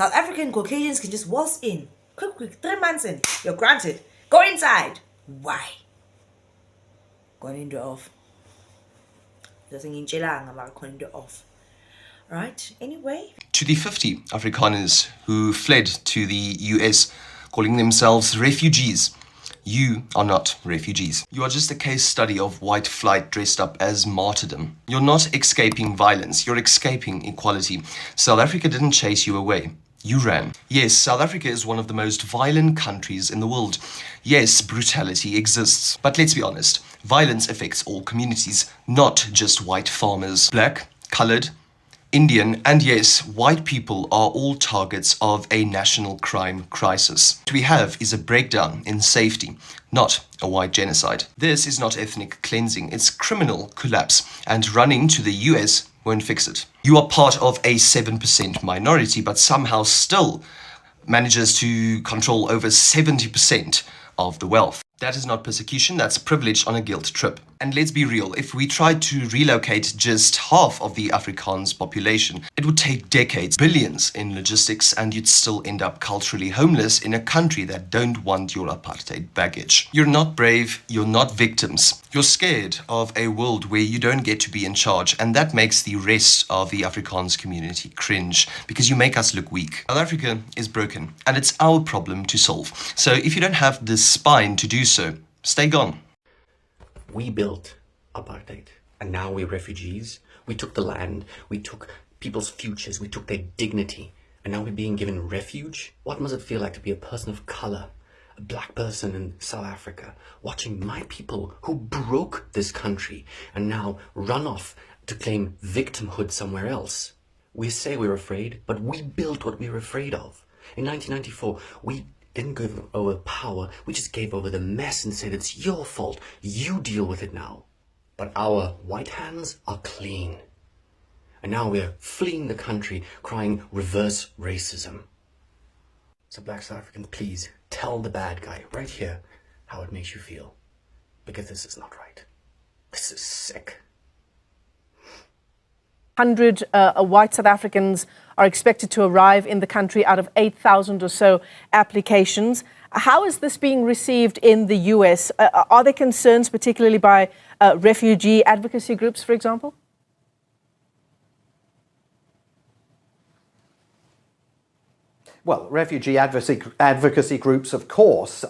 South African Caucasians can just waltz in. Quick, 3 months in. You're granted. Go inside. Why? Going into off. Off. Right? Anyway. To the 50 Afrikaners who fled to the US, calling themselves refugees. You are not refugees. You are just a case study of white flight dressed up as martyrdom. You're not escaping violence, you're escaping equality. South Africa didn't chase you away. You ran. Yes, South Africa is one of the most violent countries in the world. Yes, brutality exists. But let's be honest, violence affects all communities, not just white farmers. Black, coloured, Indian, and yes, white people are all targets of a national crime crisis. What we have is a breakdown in safety, not a white genocide. This is not ethnic cleansing, it's criminal collapse, and running to the US won't fix it. You are part of a 7% minority, but somehow still manages to control over 70% of the wealth. That is not persecution, that's privilege on a guilt trip. And let's be real, if we tried to relocate just half of the Afrikaans population, it would take decades, billions in logistics, and you'd still end up culturally homeless in a country that don't want your apartheid baggage. You're not brave, you're not victims. You're scared of a world where you don't get to be in charge, and that makes the rest of the Afrikaans community cringe, because you make us look weak. South Africa is broken, and it's our problem to solve. So if you don't have the spine to do so, stay gone. We built apartheid, and now we're refugees. We took the land, we took people's futures, we took their dignity, and now we're being given refuge? What must it feel like to be a person of color, a black person in South Africa, watching my people who broke this country and now run off to claim victimhood somewhere else? We say we're afraid, but we built what we were afraid of. In 1994, we didn't give over power, we just gave over the mess and said, it's your fault, you deal with it now. But our white hands are clean. And now we're fleeing the country, crying reverse racism. So black South Africans, please tell the bad guy right here how it makes you feel. Because this is not right. This is sick. 100 white South Africans are expected to arrive in the country out of 8,000 or so applications. How is this being received in the US? Are there concerns, particularly by refugee advocacy groups, for example? Well, refugee advocacy groups, of course,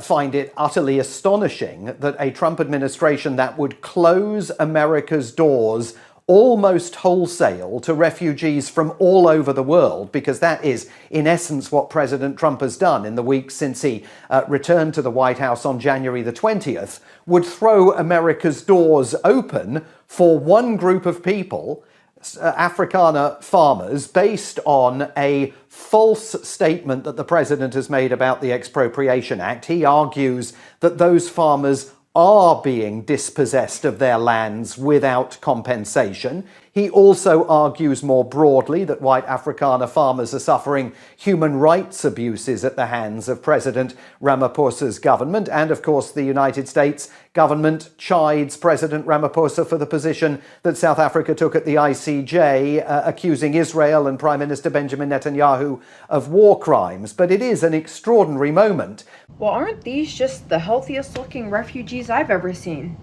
find it utterly astonishing that a Trump administration that would close America's doors almost wholesale to refugees from all over the world, because that is, in essence, what President Trump has done in the weeks since he returned to the White House on January the 20th, would throw America's doors open for one group of people, Afrikaner farmers, based on a false statement that the president has made about the Expropriation Act. He argues that those farmers are being dispossessed of their lands without compensation. He also argues more broadly that white Afrikaner farmers are suffering human rights abuses at the hands of President Ramaphosa's government. And of course, the United States government chides President Ramaphosa for the position that South Africa took at the ICJ, accusing Israel and Prime Minister Benjamin Netanyahu of war crimes. But it is an extraordinary moment. Well, aren't these just the healthiest looking refugees I've ever seen?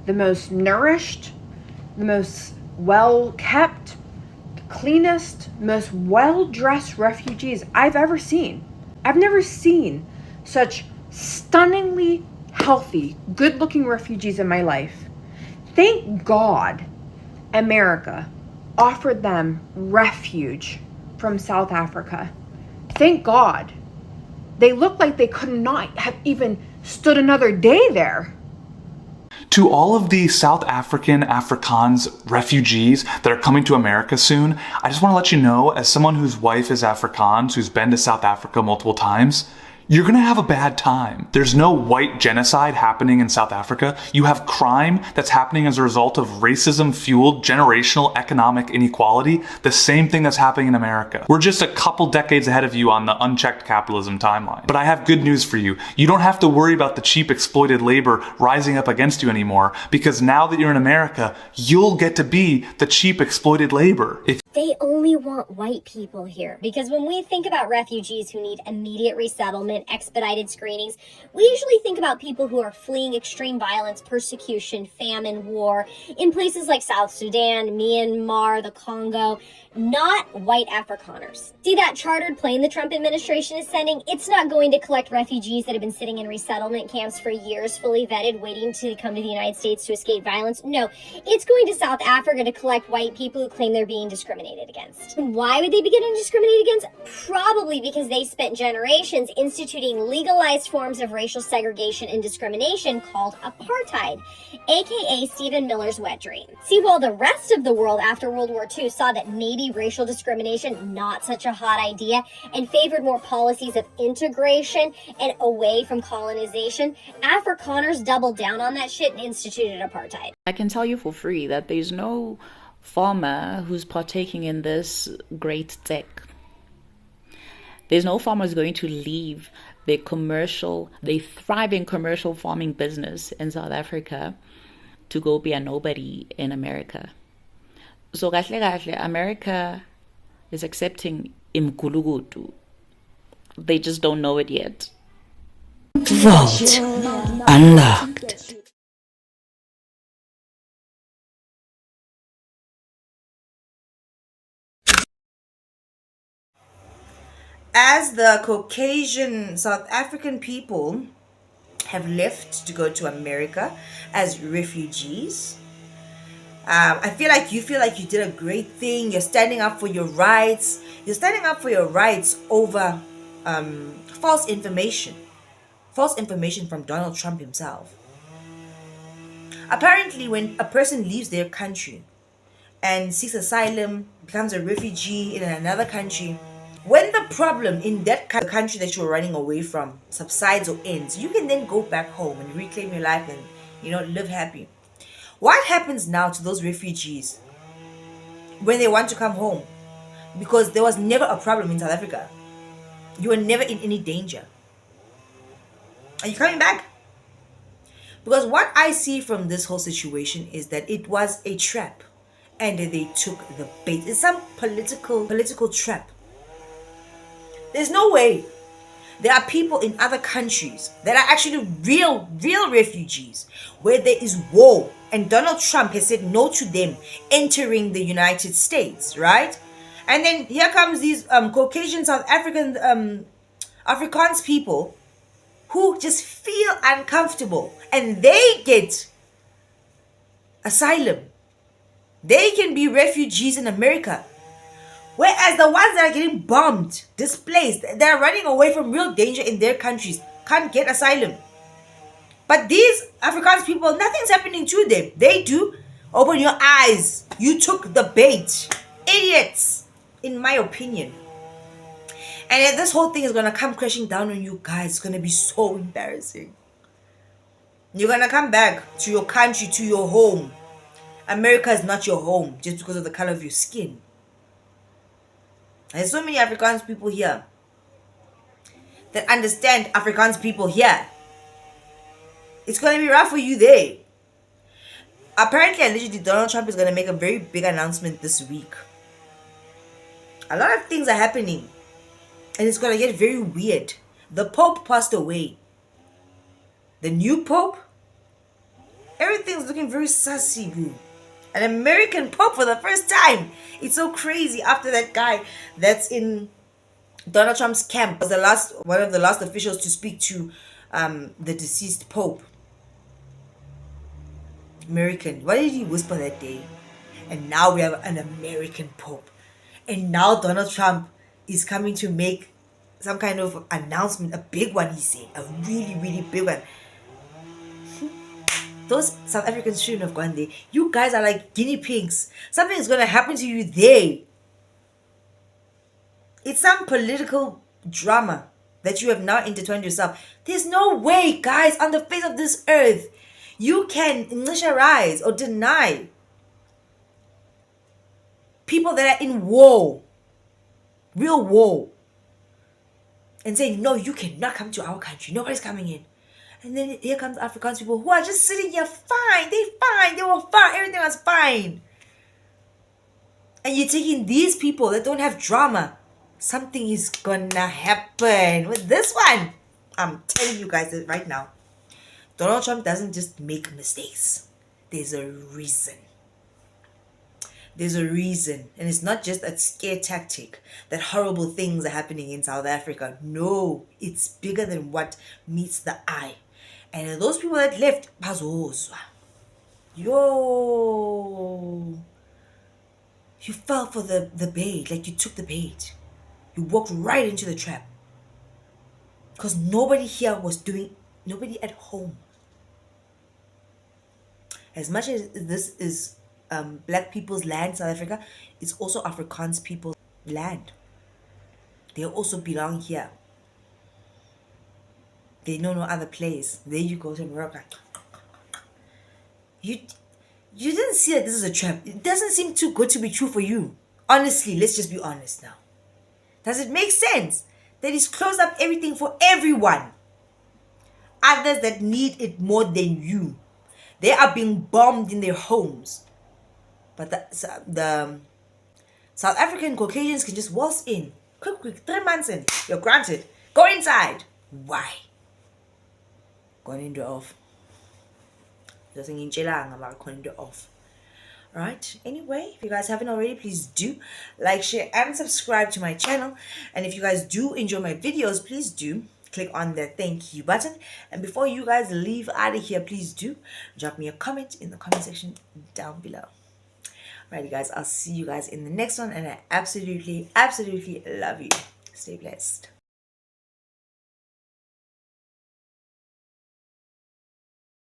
The most nourished, the most well-kept, the cleanest, most well-dressed refugees I've ever seen. I've never seen such stunningly healthy, good-looking refugees in my life. Thank God America offered them refuge from South Africa. Thank God. They look like they could not have even stood another day there. To all of the South African Afrikaans refugees that are coming to America soon, I just want to let you know, as someone whose wife is Afrikaans, who's been to South Africa multiple times, you're going to have a bad time. There's no white genocide happening in South Africa. You have crime that's happening as a result of racism-fueled generational economic inequality, the same thing that's happening in America. We're just a couple decades ahead of you on the unchecked capitalism timeline. But I have good news for you. You don't have to worry about the cheap exploited labor rising up against you anymore, because now that you're in America, you'll get to be the cheap exploited labor. They only want white people here. Because when we think about refugees who need immediate resettlement, expedited screenings, we usually think about people who are fleeing extreme violence, persecution, famine, war, in places like South Sudan, Myanmar, the Congo, not white Afrikaners. See that chartered plane the Trump administration is sending? It's not going to collect refugees that have been sitting in resettlement camps for years, fully vetted, waiting to come to the United States to escape violence. No, it's going to South Africa to collect white people who claim they're being discriminated against. Why would they be getting discriminated against? Probably because they spent generations instituting legalized forms of racial segregation and discrimination called apartheid, aka Stephen Miller's wet dream. See, while the rest of the world after World War II saw that maybe racial discrimination not such a hot idea and favored more policies of integration and away from colonization, Afrikaners doubled down on that shit and instituted apartheid. I can tell you for free that there's no farmer who's partaking in this great Tsek. There's no farmer who's going to leave their thriving commercial farming business in South Africa to go be a nobody in America. So America is accepting imkulugutu. They just don't know it yet. Vault unlocked. As the Caucasian South African people have left to go to America as refugees, I feel like you did a great thing. You're standing up for your rights. You're standing up for your rights over false information from Donald Trump himself. Apparently, when a person leaves their country and seeks asylum, becomes a refugee in another country, when the problem in that country that you're running away from subsides or ends, you can then go back home and reclaim your life and live happy. What happens now to those refugees when they want to come home? Because there was never a problem in South Africa. You were never in any danger. Are you coming back? Because what I see from this whole situation is that it was a trap and they took the bait. It's some political trap. There's no way. There are people in other countries that are actually real refugees where there is war, and Donald Trump has said no to them entering the United States, right? And then here comes these Caucasian South African Afrikaans people who just feel uncomfortable and they get asylum. They can be refugees in America. Whereas the ones that are getting bombed, displaced, they're running away from real danger in their countries, can't get asylum. But these Afrikaans people, nothing's happening to them. They do. Open your eyes. You took the bait. Idiots, in my opinion. And this whole thing is going to come crashing down on you guys. It's going to be so embarrassing. You're going to come back to your country, to your home. America is not your home just because of the color of your skin. There's so many Afrikaans people here that understand Afrikaans people here. It's going to be rough for you there. Apparently, allegedly, Donald Trump is going to make a very big announcement this week. A lot of things are happening. And it's going to get very weird. The Pope passed away. The new Pope? Everything's looking very sussy, boo. An American Pope for the first time. It's so crazy after that guy that's in Donald Trump's camp was one of the last officials to speak to the deceased Pope. American. What did he whisper that day? And now we have an American Pope. And now Donald Trump is coming to make some kind of announcement, a big one, he said. A really, really big one. Those South Africans shouldn't have gone there. You guys are like guinea pigs. Something is going to happen to you there. It's some political drama that you have now intertwined yourself. There's no way, guys, on the face of this earth, you can initialize or deny people that are in war, real war, and say, no, you cannot come to our country. Nobody's coming in. And then here comes Afrikaans people who are just sitting here fine. They were fine. Everything was fine. and you're taking these people that don't have drama, something is gonna happen with this one. I'm telling you guys that right now. Donald Trump doesn't just make mistakes. There's a reason. There's a reason. And it's not just a scare tactic that horrible things are happening in South Africa. No, it's bigger than what meets the eye. And those people that left, bazozwa. Yo, you fell for the bait, like you took the bait. You walked right into the trap. Because nobody here was doing, nobody at home. As much as this is black people's land, South Africa, it's also Afrikaans people's land. They also belong here. They know no other place. There you go to America. You didn't see that this is a trap. It doesn't seem too good to be true for you. Honestly, let's just be honest now. Does it make sense that he's closed up everything for everyone? Others that need it more than you. They are being bombed in their homes. But the South African Caucasians can just waltz in. Quick, 3 months in. You're granted. Go inside. Why? Going into off. Just going into off. Alright, anyway, if you guys haven't already, please do like, share, and subscribe to my channel. And if you guys do enjoy my videos, please do click on the thank you button. And before you guys leave out of here, please do drop me a comment in the comment section down below. Alright, guys, I'll see you guys in the next one, and I absolutely love you. Stay blessed.